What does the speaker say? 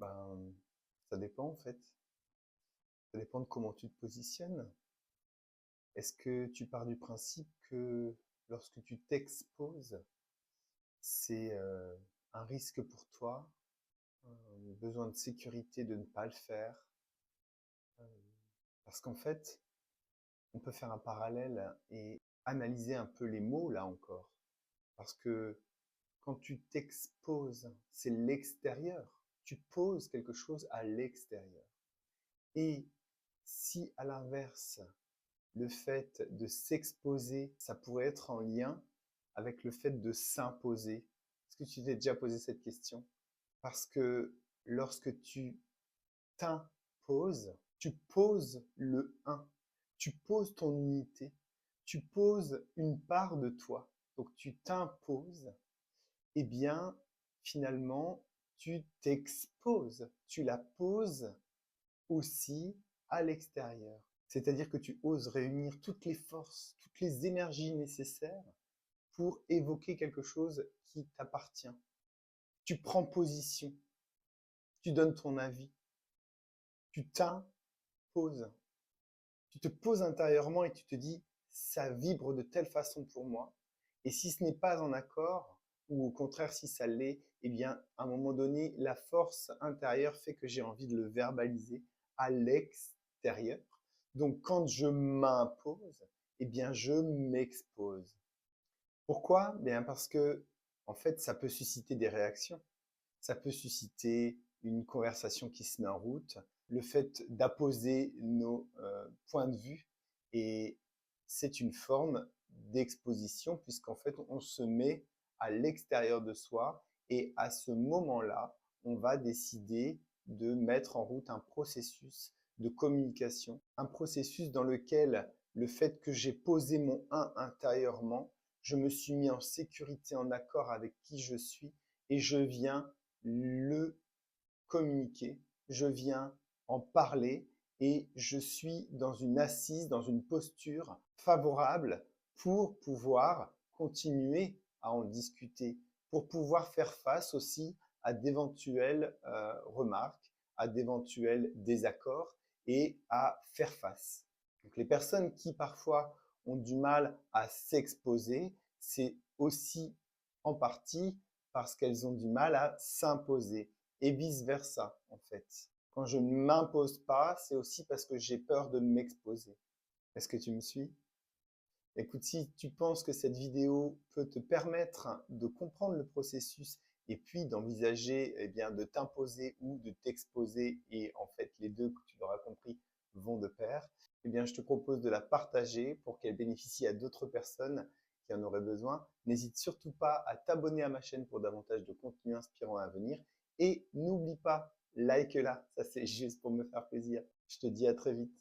Ben, ça dépend en fait. Ça dépend de comment tu te positionnes. Est-ce que tu pars du principe que lorsque tu t'exposes, c'est un risque pour toi, besoin de sécurité de ne pas le faire? euh, Parce qu'en fait, on peut faire un parallèle et analyser un peu les mots là encore. Parce que quand tu t'exposes, c'est l'extérieur. Tu poses quelque chose à l'extérieur. Et si à l'inverse, le fait de s'exposer, ça pourrait être en lien avec le fait de s'imposer. Est-ce que tu t'es déjà posé cette question? Parce que lorsque tu t'imposes, tu poses le un, tu poses ton unité, tu poses une part de toi. Donc tu t'imposes, eh bien finalement tu t'exposes, tu la poses aussi à l'extérieur. C'est-à-dire que tu oses réunir toutes les forces, toutes les énergies nécessaires pour évoquer quelque chose qui t'appartient. Tu prends position, tu donnes ton avis, tu t'imposes, tu te poses intérieurement et tu te dis ça vibre de telle façon pour moi. Et si ce n'est pas en accord, ou au contraire si ça l'est, eh bien à un moment donné, la force intérieure fait que j'ai envie de le verbaliser à l'extérieur. Donc quand je m'impose, eh bien je m'expose. Pourquoi? Bien parce que en fait, ça peut susciter des réactions. Ça peut susciter une conversation qui se met en route, le fait d'apposer nos points de vue, et c'est une forme d'exposition puisqu'en fait on se met à l'extérieur de soi et à ce moment-là, on va décider de mettre en route un processus de communication, un processus dans lequel le fait que j'ai posé mon un intérieurement, je me suis mis en sécurité, en accord avec qui je suis et je viens le communiquer, je viens en parler et je suis dans une assise, dans une posture favorable pour pouvoir continuer à en discuter, pour pouvoir faire face aussi à d'éventuelles remarques, à d'éventuels désaccords et à faire face. Donc les personnes qui parfois ont du mal à s'exposer, c'est aussi en partie parce qu'elles ont du mal à s'imposer et vice-versa en fait. Quand je ne m'impose pas, c'est aussi parce que j'ai peur de m'exposer. Est-ce que tu me suis? Écoute, si tu penses que cette vidéo peut te permettre de comprendre le processus et puis d'envisager de t'imposer ou de t'exposer, et en fait les deux, tu l'auras compris, vont de pair, je te propose de la partager pour qu'elle bénéficie à d'autres personnes qui en auraient besoin. N'hésite surtout pas à t'abonner à ma chaîne pour davantage de contenu inspirant à venir. Et n'oublie pas, like-la, ça c'est juste pour me faire plaisir. Je te dis à très vite.